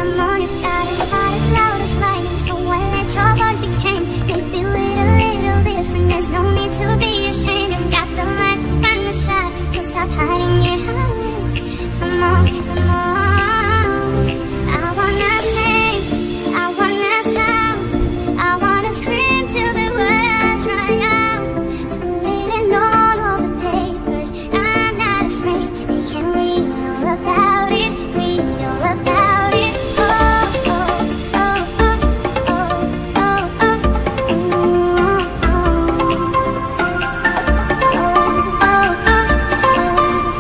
come on, you've got it, heart as loud as lightning. So I let your voice be chained. Maybe we're a little different, there's no need to be ashamed. You've got the light to find the shot, so stop hiding it away. Come on, come on. I wanna sing, I wanna shout, I wanna scream till the words dry out. So read in all of the papers, I'm not afraid. They can read all about it, read all about it. Oh, oh, oh, oh, oh, oh, oh, ooh, oh, oh. Oh, oh, oh,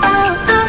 oh, oh,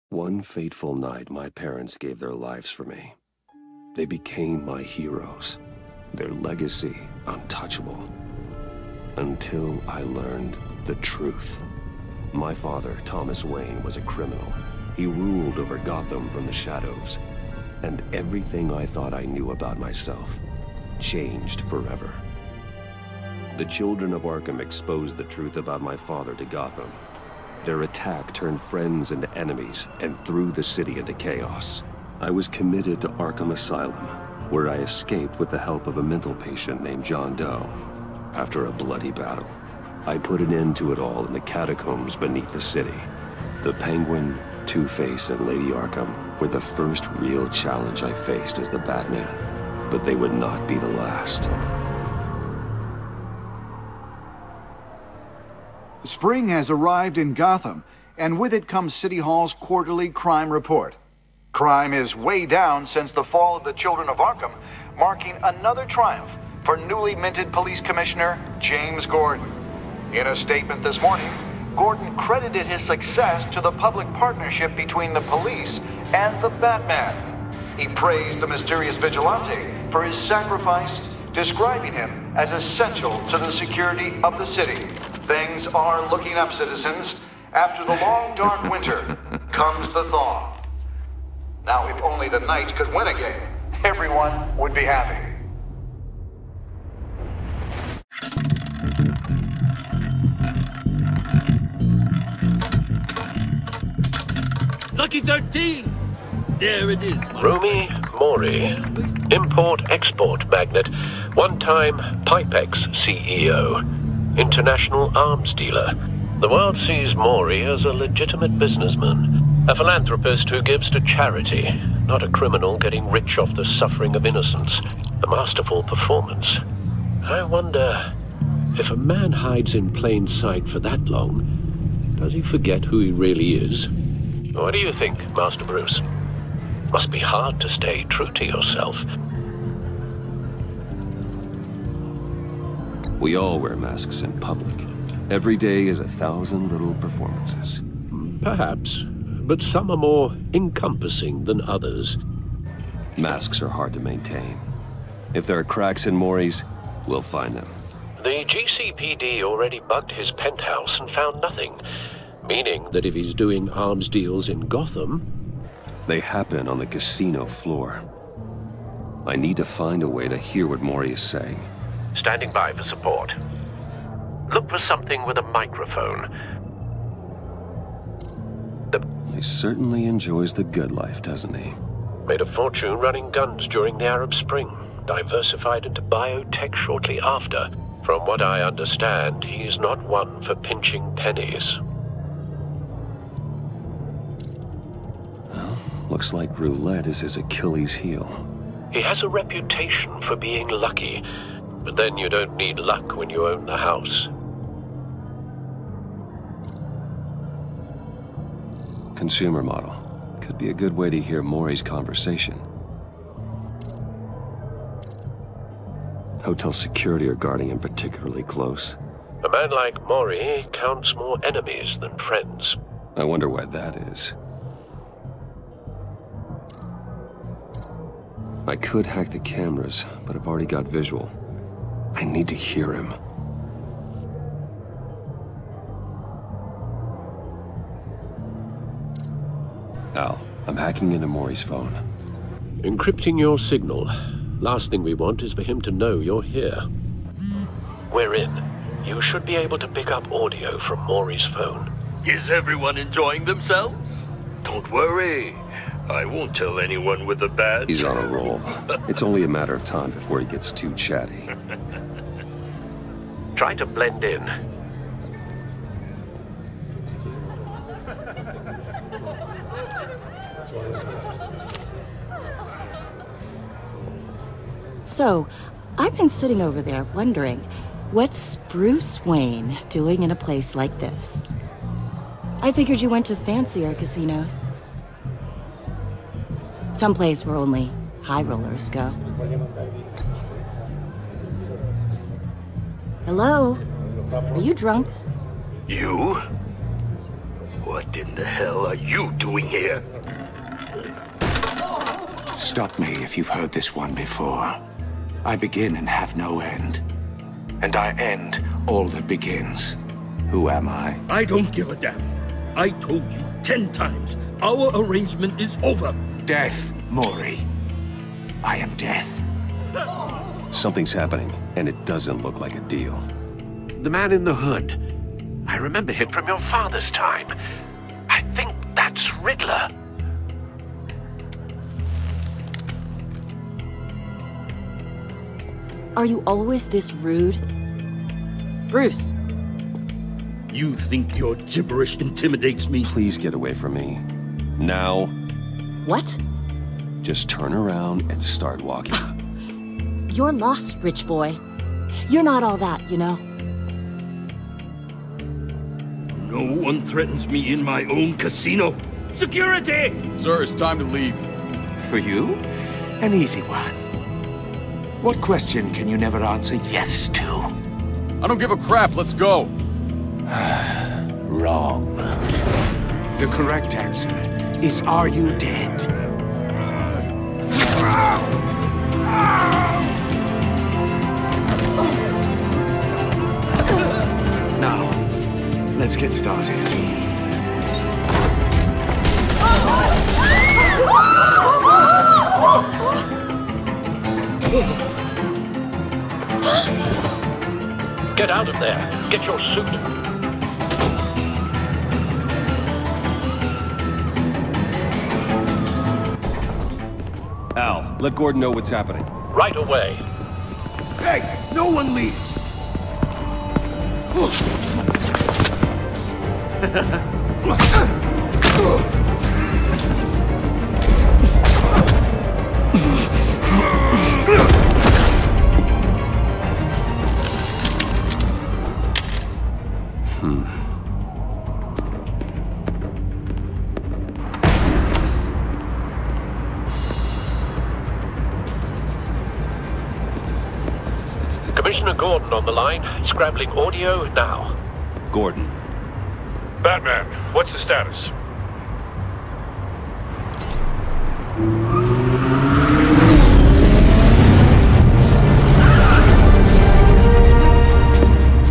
One fateful night, my parents gave their lives for me. They became my heroes, their legacy untouchable. Until I learned the truth. My father, Thomas Wayne, was a criminal. He ruled over Gotham from the shadows. And everything I thought I knew about myself changed forever. The children of Arkham exposed the truth about my father to Gotham. Their attack turned friends into enemies and threw the city into chaos. I was committed to Arkham Asylum, where I escaped with the help of a mental patient named John Doe. After a bloody battle, I put an end to it all in the catacombs beneath the city. The Penguin, Two-Face, and Lady Arkham were the first real challenge I faced as the Batman, but they would not be the last. Spring has arrived in Gotham, and with it comes City Hall's quarterly crime report. Crime is way down since the fall of the Children of Arkham, marking another triumph for newly minted Police Commissioner James Gordon. In a statement this morning, Gordon credited his success to the public partnership between the police and the Batman. He praised the mysterious vigilante for his sacrifice, describing him as essential to the security of the city. Things are looking up, citizens. After the long, dark winter comes the thaw. Now, if only the Knights could win again, everyone would be happy. Lucky 13! There it is. Romy Mori, import-export magnate, one-time Pipex CEO, international arms dealer. The world sees Mori as a legitimate businessman, a philanthropist who gives to charity, not a criminal getting rich off the suffering of innocence. A masterful performance. I wonder, if a man hides in plain sight for that long, does he forget who he really is? What do you think, Master Bruce? Must be hard to stay true to yourself. We all wear masks in public. Every day is 1,000 little performances. Perhaps, but some are more encompassing than others. Masks are hard to maintain. If there are cracks in Mori's, we'll find them. The GCPD already bugged his penthouse and found nothing. Meaning that if he's doing arms deals in Gotham... They happen on the casino floor. I need to find a way to hear what Mori is saying. Standing by for support. Look for something with a microphone. He certainly enjoys the good life, doesn't he? Made a fortune running guns during the Arab Spring. Diversified into biotech shortly after. From what I understand, he's not one for pinching pennies. Looks like roulette is his Achilles heel. He has a reputation for being lucky, but then you don't need luck when you own the house. Consumer model. Could be a good way to hear Mori's conversation. Hotel security are guarding him particularly close. A man like Mori counts more enemies than friends. I wonder why that is. I could hack the cameras, but I've already got visual. I need to hear him. Al, I'm hacking into Mori's phone. Encrypting your signal. Last thing we want is for him to know you're here. We're in. You should be able to pick up audio from Mori's phone. Is everyone enjoying themselves? Don't worry. I won't tell anyone with a badge. He's on a roll. It's only a matter of time before he gets too chatty. Try to blend in. So, I've been sitting over there wondering, what's Bruce Wayne doing in a place like this? I figured you went to fancier casinos. Someplace where only high rollers go. Hello? Are you drunk? You? What in the hell are you doing here? Stop me if you've heard this one before. I begin and have no end. And I end all that begins. Who am I? I don't give a damn. I told you 10 times. Our arrangement is over. Death, Mori. I am death. Something's happening, and it doesn't look like a deal. The man in the hood. I remember him from your father's time. I think that's Riddler. Are you always this rude? Bruce. You think your gibberish intimidates me? Please get away from me. Now. What? Just turn around and start walking. You're lost, rich boy. You're not all that, you know? No one threatens me in my own casino. Security! Sir, it's time to leave. For you? An easy one. What question can you never answer yes to? I don't give a crap, let's go. Wrong. The correct answer is, are you dead? Now, let's get started. Get out of there. Get your suit. Al, let Gordon know what's happening. Right away. Hey, no one leaves! Commissioner Gordon on the line. Scrambling audio now. Gordon. Batman, what's the status?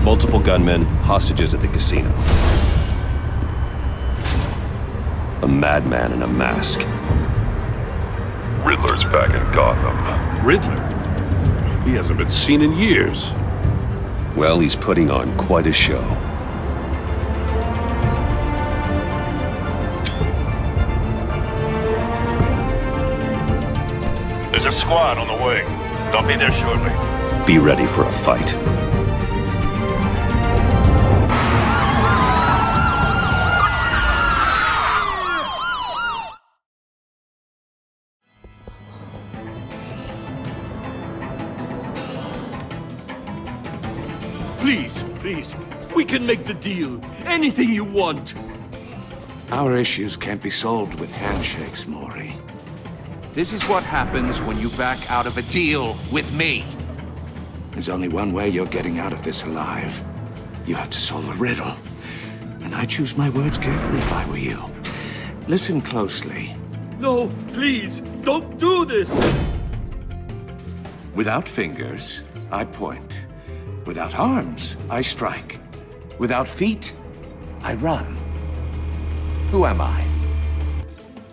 Multiple gunmen, hostages at the casino. A madman in a mask. Riddler's back in Gotham. Riddler? He hasn't been seen in years. Well, he's putting on quite a show. There's a squad on the way. They'll be there shortly. Be ready for a fight. Please, we can make the deal. Anything you want. Our issues can't be solved with handshakes, Maury. This is what happens when you back out of a deal with me. There's only one way you're getting out of this alive. You have to solve a riddle. And I choose my words carefully if I were you. Listen closely. No, please, don't do this! Without fingers, I point. Without arms, I strike. Without feet, I run. Who am I?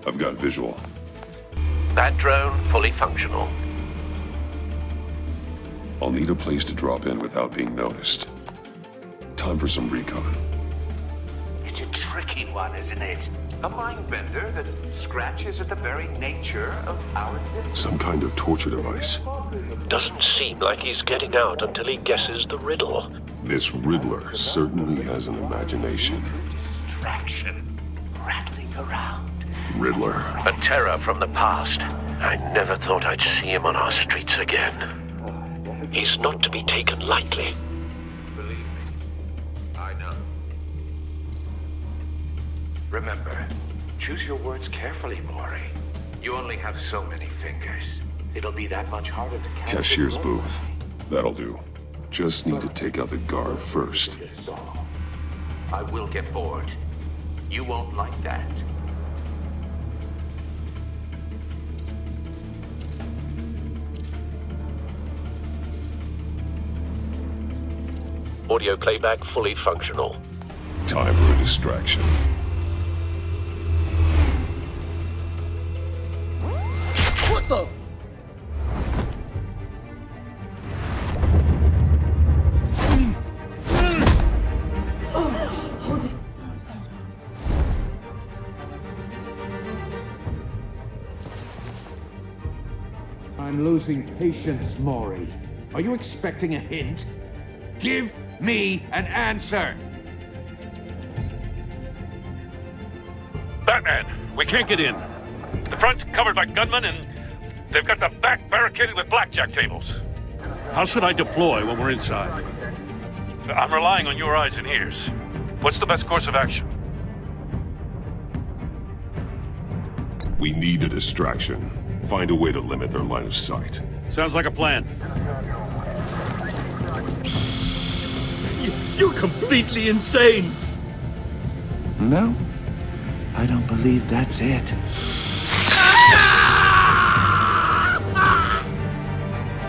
I've got visual. That drone fully functional. I'll need a place to drop in without being noticed. Time for some recon. It's a tricky one, isn't it? A mind bender that scratches at the very nature of our existence. Some kind of torture device. Doesn't seem like he's getting out until he guesses the riddle. This Riddler certainly has an imagination. Distraction. Rattling around. Riddler. A terror from the past. I never thought I'd see him on our streets again. He's not to be taken lightly. Believe me, I know. Remember, choose your words carefully, Maury. You only have so many fingers. It'll be that much harder to catch. Cashier's booth. That'll do. Just need to take out the guard first. I will get bored. You won't like that. Audio playback fully functional. Time for a distraction. What the? I'm losing patience, Maury. Are you expecting a hint? Give me an answer! Batman, we can't get in. The front's covered by gunmen, and they've got the back barricaded with blackjack tables. How should I deploy when we're inside? I'm relying on your eyes and ears. What's the best course of action? We need a distraction. Find a way to limit their line of sight. Sounds like a plan. You're completely insane! No, I don't believe that's it.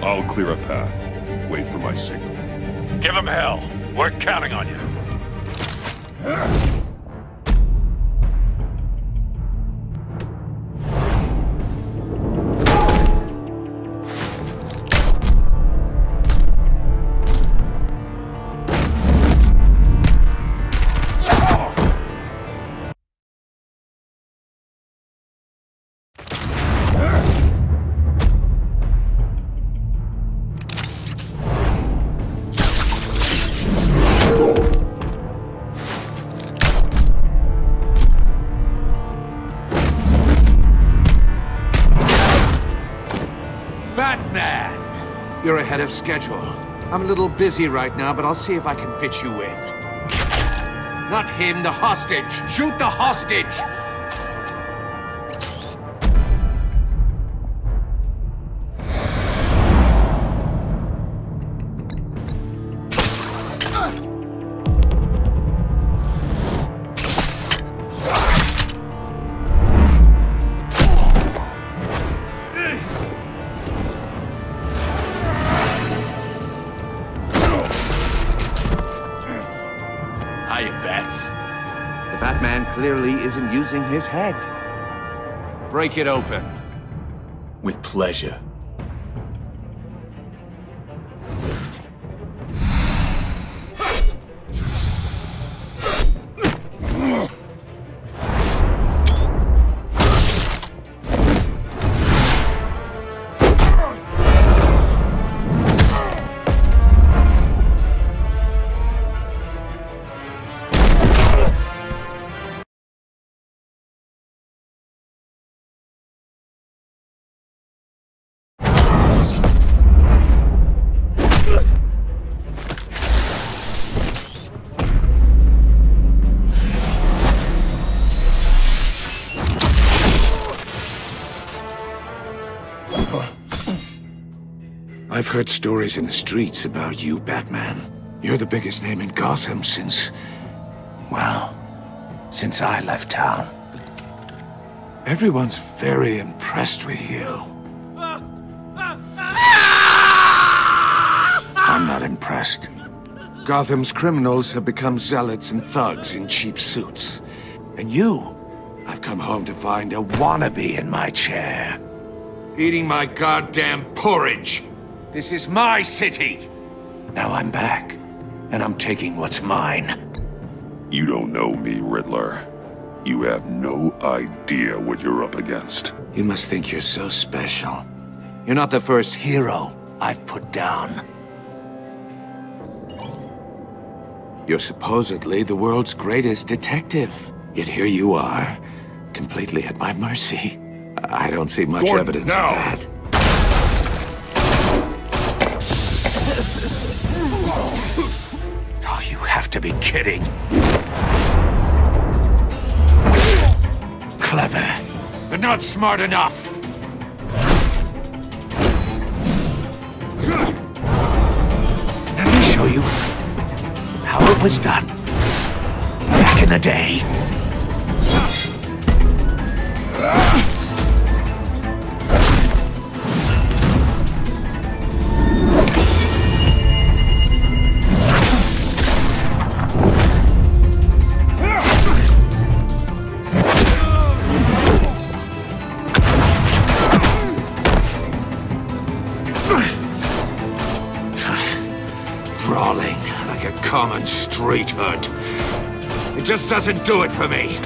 I'll clear a path. Wait for my signal. Give them hell. We're counting on you. Batman! You're ahead of schedule. I'm a little busy right now, but I'll see if I can fit you in. Not him, the hostage! Shoot the hostage! The Batman clearly isn't using his head. Break it open. With pleasure. I've heard stories in the streets about you, Batman. You're the biggest name in Gotham since... well, since I left town. Everyone's very impressed with you. I'm not impressed. Gotham's criminals have become zealots and thugs in cheap suits. And you, I've come home to find a wannabe in my chair. Eating my goddamn porridge. This is my city. Now I'm back, and I'm taking what's mine. You don't know me, Riddler. You have no idea what you're up against. You must think you're so special. You're not the first hero I've put down. You're supposedly the world's greatest detective. Yet here you are, completely at my mercy. I don't see much evidence of that. Oh, you have to be kidding. Clever, but not smart enough. Let me show you how it was done back in the day. Brawling like a common street hood. It just doesn't do it for me.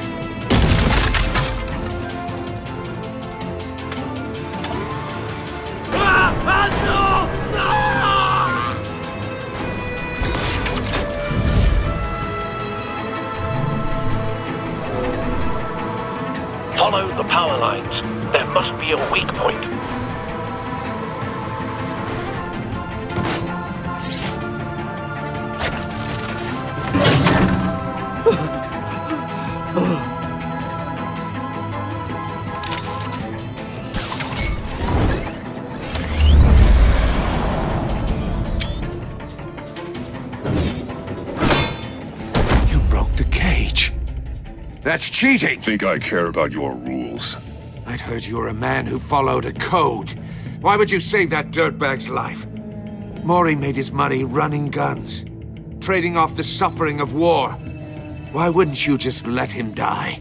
No! power lines. There must be a weak point. That's cheating! Think I care about your rules? I'd heard you were a man who followed a code. Why would you save that dirtbag's life? Maury made his money running guns, trading off the suffering of war. Why wouldn't you just let him die?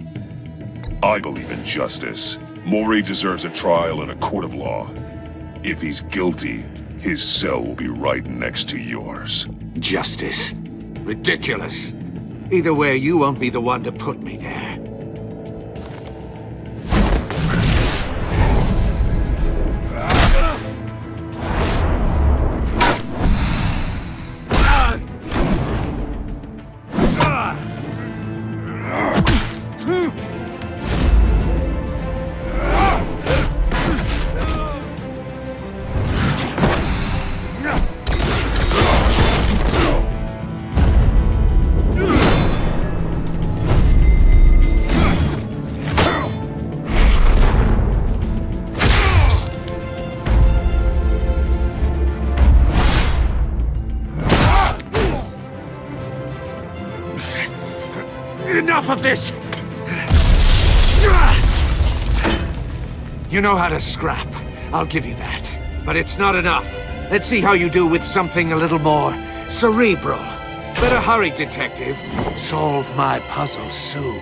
I believe in justice. Maury deserves a trial in a court of law. If he's guilty, his cell will be right next to yours. Justice? Ridiculous. Either way, you won't be the one to put me there. Enough of this! You know how to scrap. I'll give you that. But it's not enough. Let's see how you do with something a little more cerebral. Better hurry, detective. Solve my puzzle soon.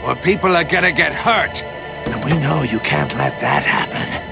Or people are gonna get hurt. And we know you can't let that happen.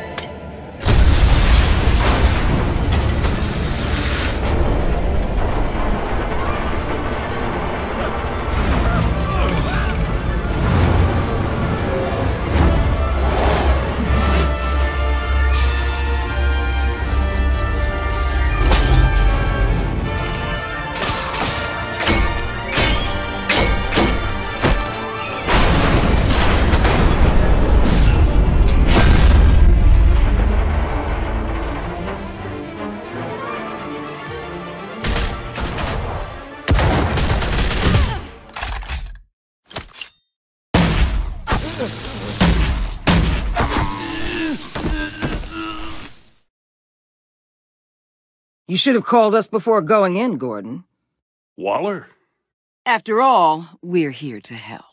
You should have called us before going in, Gordon. Waller? After all, we're here to help.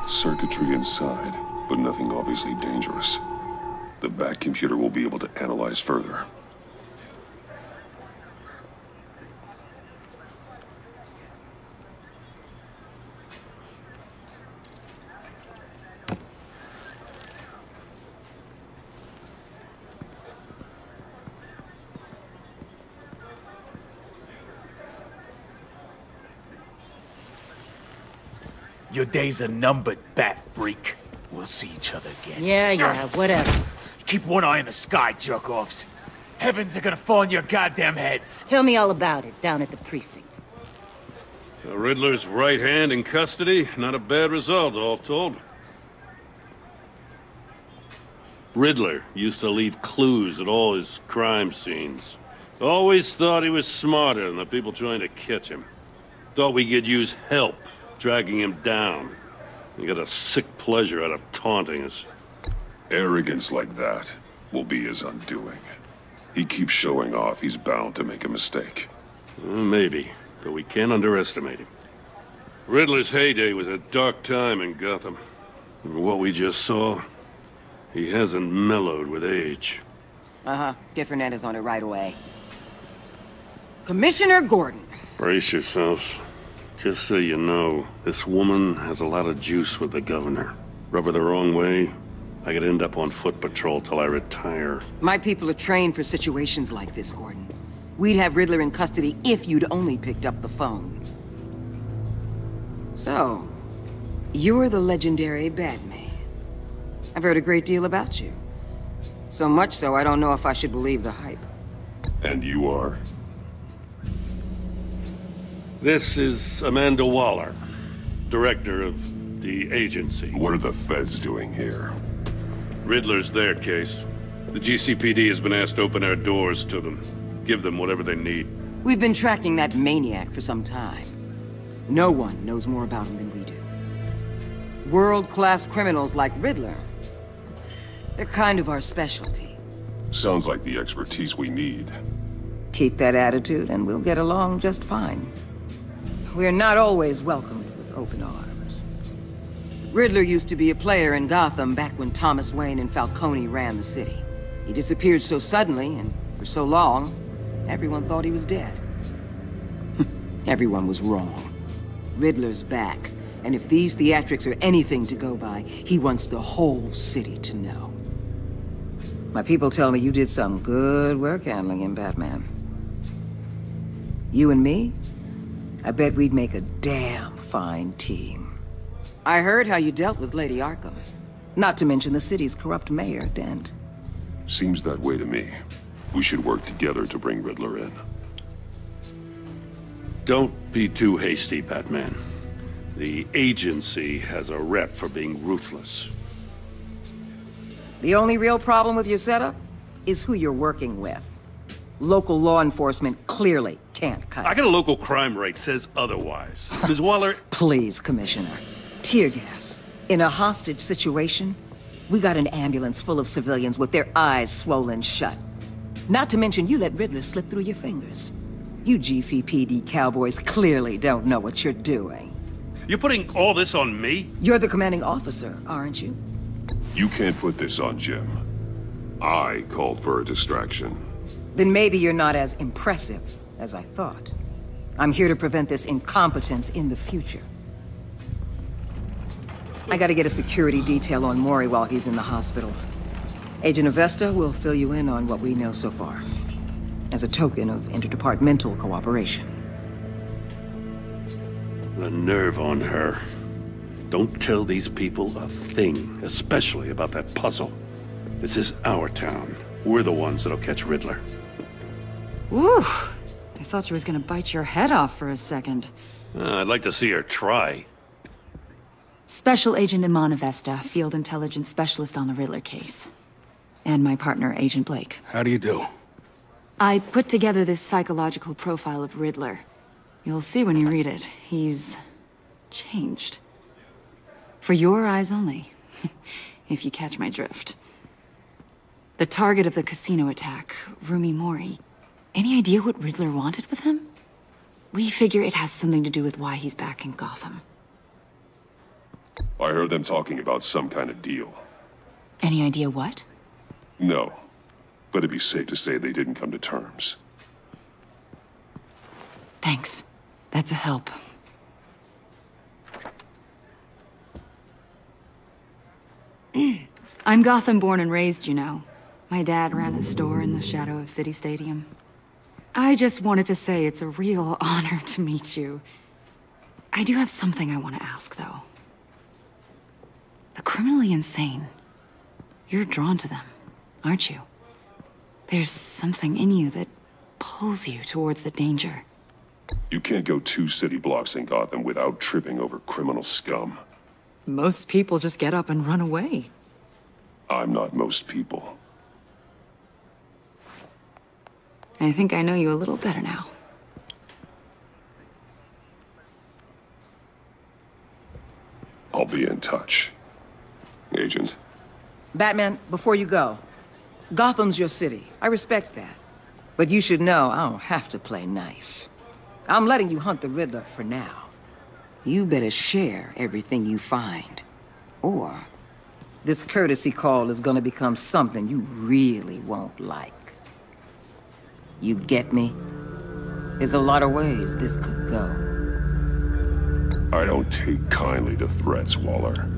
Circuitry inside, but nothing obviously dangerous. The back computer will be able to analyze further. Your days are numbered, bat freak. We'll see each other again. Yeah, whatever. Keep one eye in the sky, jerk-offs. Heavens are gonna fall on your goddamn heads. Tell me all about it, down at the precinct. The Riddler's right hand in custody. Not a bad result, all told. Riddler used to leave clues at all his crime scenes. Always thought he was smarter than the people trying to catch him. Thought we could use help dragging him down. He got a sick pleasure out of taunting us. Arrogance like that will be his undoing. He keeps showing off, he's bound to make a mistake. Maybe, but we can't underestimate him. Riddler's heyday was a dark time in Gotham. For what we just saw, he hasn't mellowed with age. Uh-huh. Get Fernandez on it right away. Commissioner Gordon. Brace yourselves. Just so you know, this woman has a lot of juice with the governor. Rub her the wrong way, I could end up on foot patrol till I retire. My people are trained for situations like this, Gordon. We'd have Riddler in custody if you'd only picked up the phone. So, you're the legendary Batman. I've heard a great deal about you. So much so, I don't know if I should believe the hype. And you are? This is Amanda Waller, director of the agency. What are the feds doing here? Riddler's their case. The GCPD has been asked to open our doors to them. Give them whatever they need. We've been tracking that maniac for some time. No one knows more about him than we do. World-class criminals like Riddler. They're kind of our specialty. Sounds like the expertise we need. Keep that attitude and we'll get along just fine. We're not always welcomed with open arms. Riddler used to be a player in Gotham back when Thomas Wayne and Falcone ran the city. He disappeared so suddenly and for so long, everyone thought he was dead. Everyone was wrong. Riddler's back, and if these theatrics are anything to go by, he wants the whole city to know. My people tell me you did some good work handling him, Batman. You and me? I bet we'd make a damn fine team. I heard how you dealt with Lady Arkham. Not to mention the city's corrupt mayor, Dent. Seems that way to me. We should work together to bring Riddler in. Don't be too hasty, Batman. The agency has a rep for being ruthless. The only real problem with your setup is who you're working with. Local law enforcement clearly can't cut it. I got a local crime rate says otherwise. Ms. Waller... Please, Commissioner. Tear gas. In a hostage situation, we got an ambulance full of civilians with their eyes swollen shut. Not to mention you let Riddler slip through your fingers. You GCPD cowboys clearly don't know what you're doing. You're putting all this on me? You're the commanding officer, aren't you? You can't put this on Jim. I called for a distraction. Then maybe you're not as impressive as I thought. I'm here to prevent this incompetence in the future. I gotta get a security detail on Mori while he's in the hospital. Agent Avesta will fill you in on what we know so far, as a token of interdepartmental cooperation. The nerve on her. Don't tell these people a thing, especially about that puzzle. This is our town. We're the ones that'll catch Riddler. Ooh, I thought she was gonna bite your head off for a second. I'd like to see her try. Special Agent Iman Avesta, Field Intelligence Specialist on the Riddler case. And my partner, Agent Blake. How do you do? I put together this psychological profile of Riddler. You'll see when you read it. He's changed. For your eyes only, if you catch my drift. The target of the casino attack, Rumi Mori. Any idea what Riddler wanted with him? We figure it has something to do with why he's back in Gotham. I heard them talking about some kind of deal. Any idea what? No, but it'd be safe to say they didn't come to terms. Thanks. That's a help. I'm Gotham born and raised, you know. My dad ran a store in the shadow of City Stadium. I just wanted to say it's a real honor to meet you. I do have something I want to ask, though. The criminally insane. You're drawn to them, aren't you? There's something in you that pulls you towards the danger. You can't go 2 city blocks in Gotham without tripping over criminal scum. Most people just get up and run away. I'm not most people. I think I know you a little better now. I'll be in touch. Agent. Batman, before you go, Gotham's your city. I respect that. But you should know I don't have to play nice. I'm letting you hunt the Riddler for now. You better share everything you find. Or this courtesy call is gonna become something you really won't like. You get me? There's a lot of ways this could go. I don't take kindly to threats, Waller.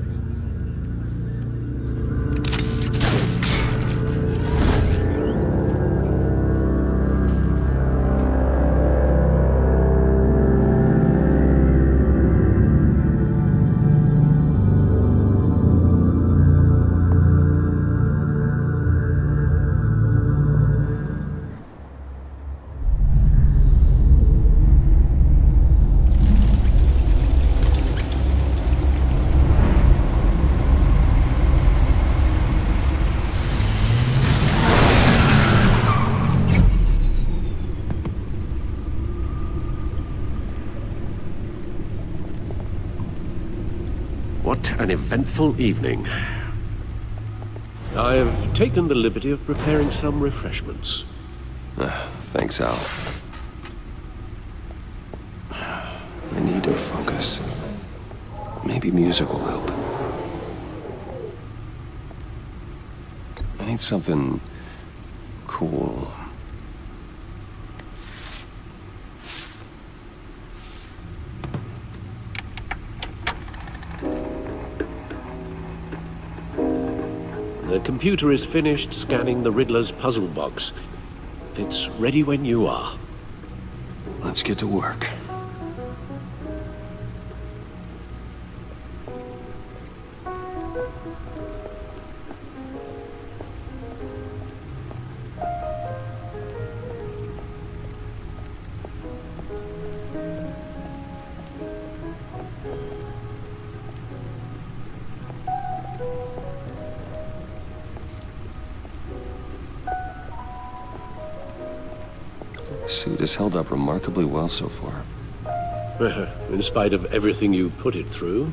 What an eventful evening. I've taken the liberty of preparing some refreshments. Thanks, Al. I need to focus. Maybe music will help. I need something cool. The computer is finished scanning the Riddler's puzzle box. It's ready when you are. Let's get to work. Suit has held up remarkably well so far. In spite of everything you put it through?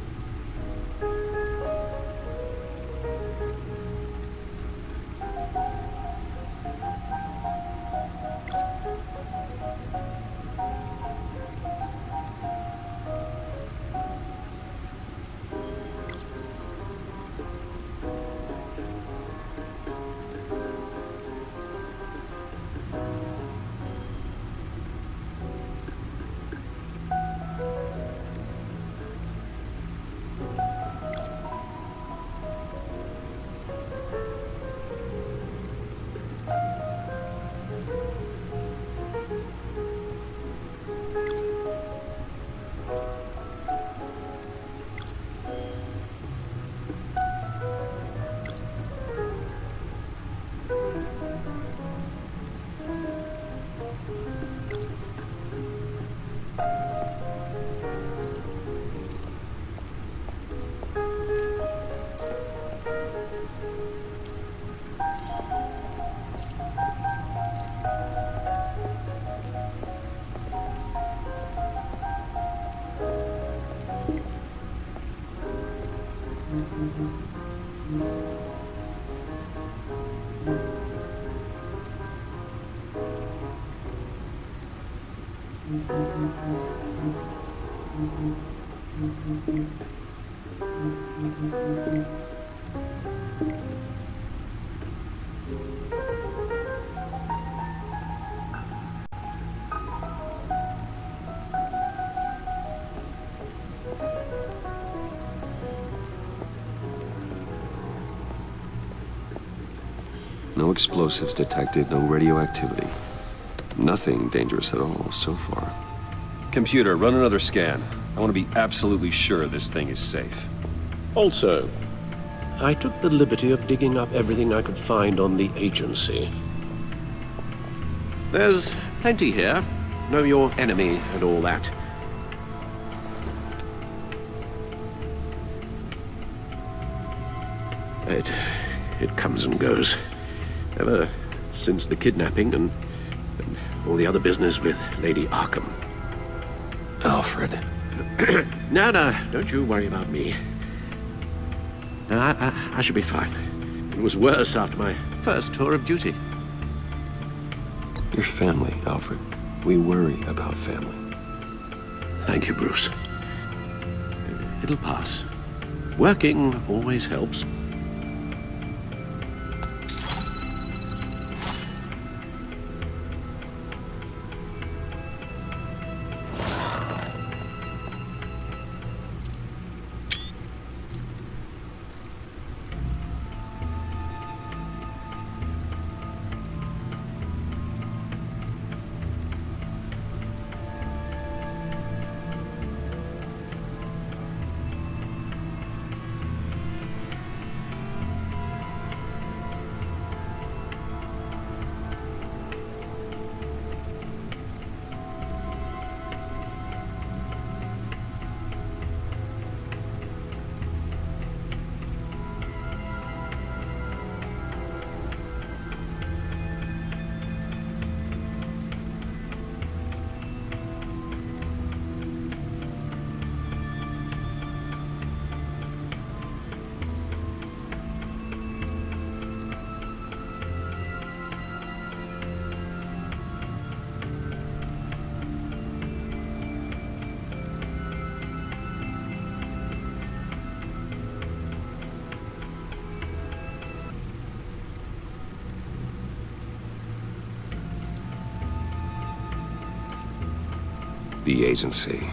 No explosives detected, no radioactivity. Nothing dangerous at all so far. Computer, run another scan. I want to be absolutely sure this thing is safe. Also, I took the liberty of digging up everything I could find on the agency. There's plenty here. Know your enemy and all that. It comes and goes. Ever since the kidnapping and all the other business with Lady Arkham. Alfred. No, don't you worry about me. No, I should be fine. It was worse after my first tour of duty. Your family, Alfred. We worry about family. Thank you, Bruce. It'll pass. Working always helps. The agency.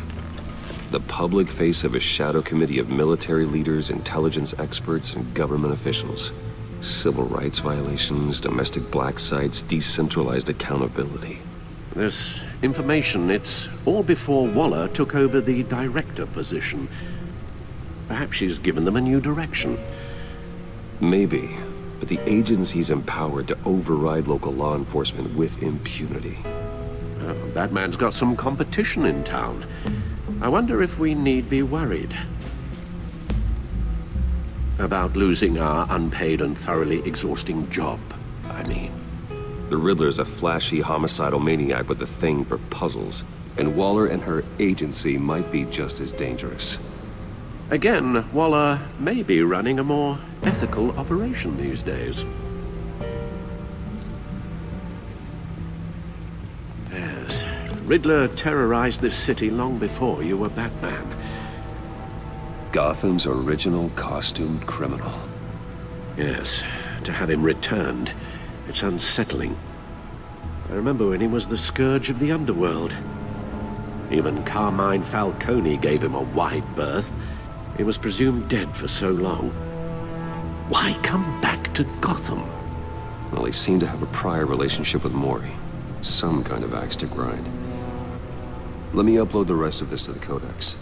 The public face of a shadow committee of military leaders, intelligence experts, and government officials. Civil rights violations, domestic black sites, decentralized accountability. This information, it's all before Waller took over the director position. Perhaps she's given them a new direction. Maybe, but the agency's empowered to override local law enforcement with impunity. Batman's got some competition in town. I wonder if we need be worried about losing our unpaid and thoroughly exhausting job, I mean. The Riddler's a flashy homicidal maniac with a thing for puzzles, and Waller and her agency might be just as dangerous. Again, Waller may be running a more ethical operation these days. Yes, Riddler terrorized this city long before you were Batman. Gotham's original costumed criminal. Yes, to have him returned, it's unsettling. I remember when he was the scourge of the underworld. Even Carmine Falcone gave him a wide berth. He was presumed dead for so long. Why come back to Gotham? Well, he seemed to have a prior relationship with Mori. Some kind of axe to grind. Let me upload the rest of this to the Codex.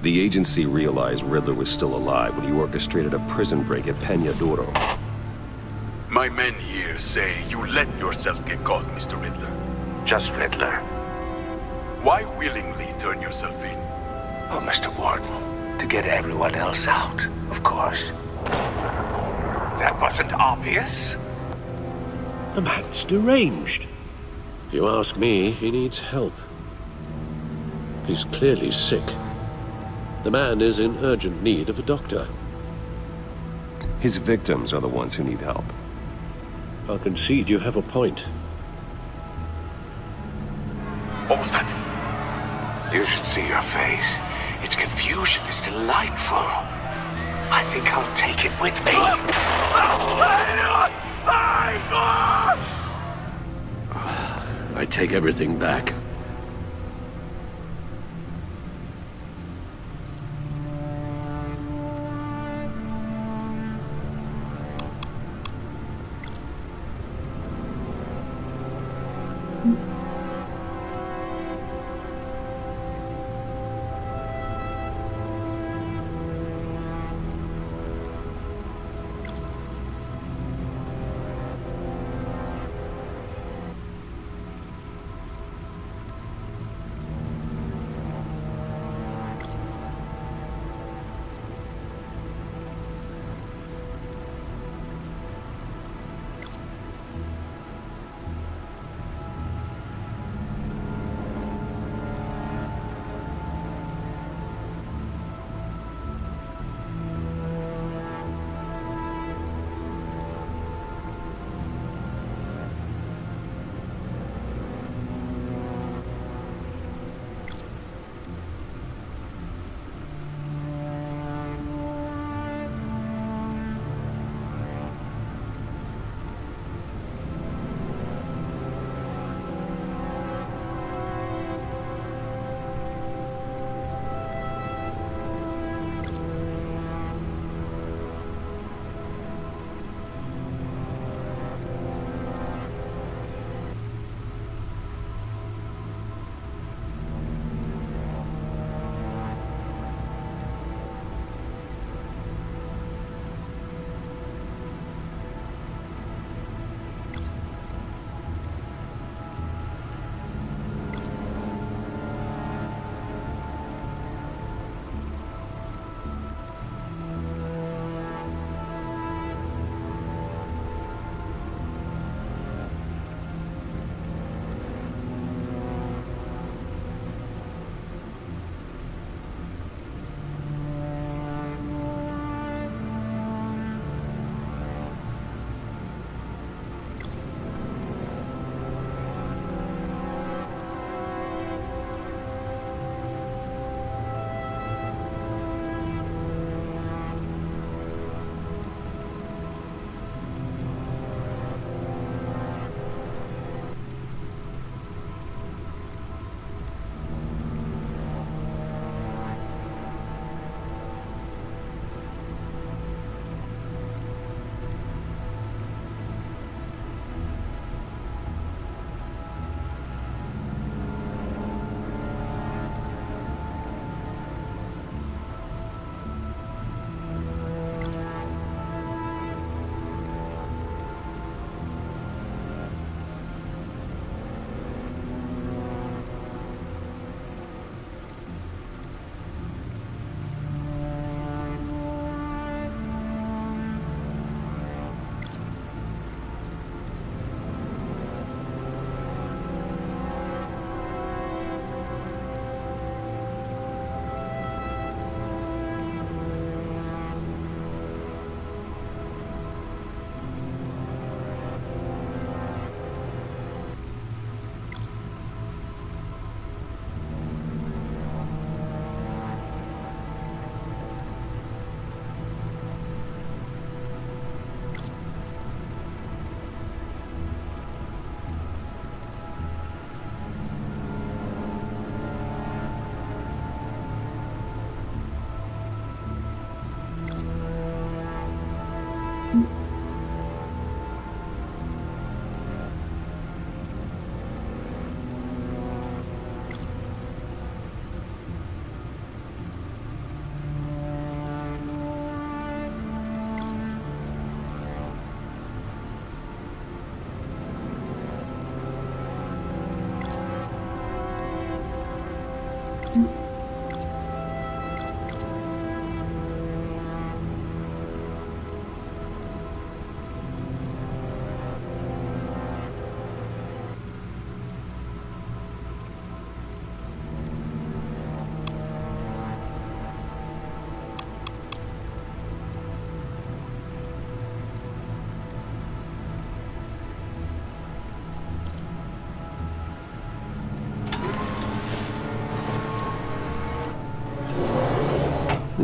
The agency realized Riddler was still alive when he orchestrated a prison break at Peña Duro. My men here say you let yourself get caught, Mr. Riddler. Just Riddler. Why willingly turn yourself in? Oh, Mr. Warden, to get everyone else out, of course. That wasn't obvious. The man's deranged. If you ask me, he needs help. He's clearly sick. The man is in urgent need of a doctor. His victims are the ones who need help. I'll concede you have a point. What was that? You should see your face. Its confusion is delightful. I think I'll take it with me. I take everything back.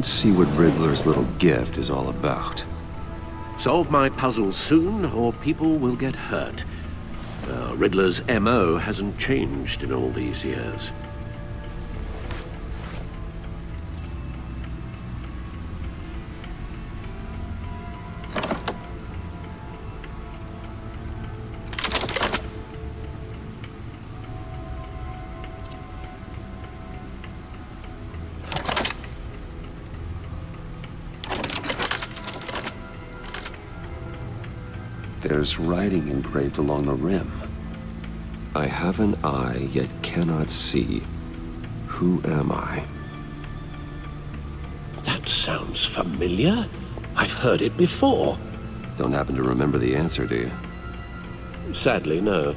Let's see what Riddler's little gift is all about. Solve my puzzles soon, or people will get hurt. Riddler's MO hasn't changed in all these years. There's writing engraved along the rim. I have an eye, yet cannot see. Who am I? That sounds familiar. I've heard it before. Don't happen to remember the answer, do you? Sadly, no.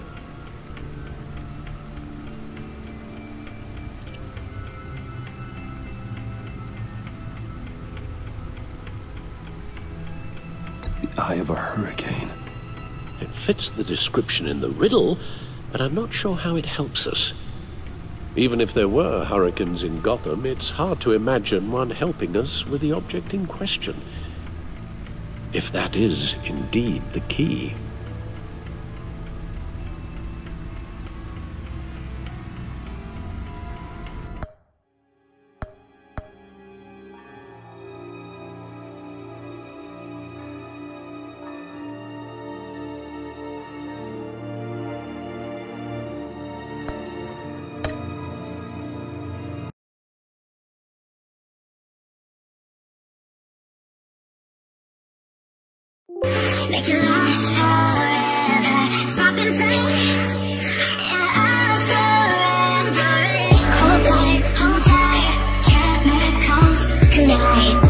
The eye of a hurricane. It fits the description in the riddle, but I'm not sure how it helps us. Even if there were hurricanes in Gotham, it's hard to imagine one helping us with the object in question. If that is indeed the key. Make it last forever. Stop and say, yeah, I'll surrender it. Hold tight, can't miracles collide.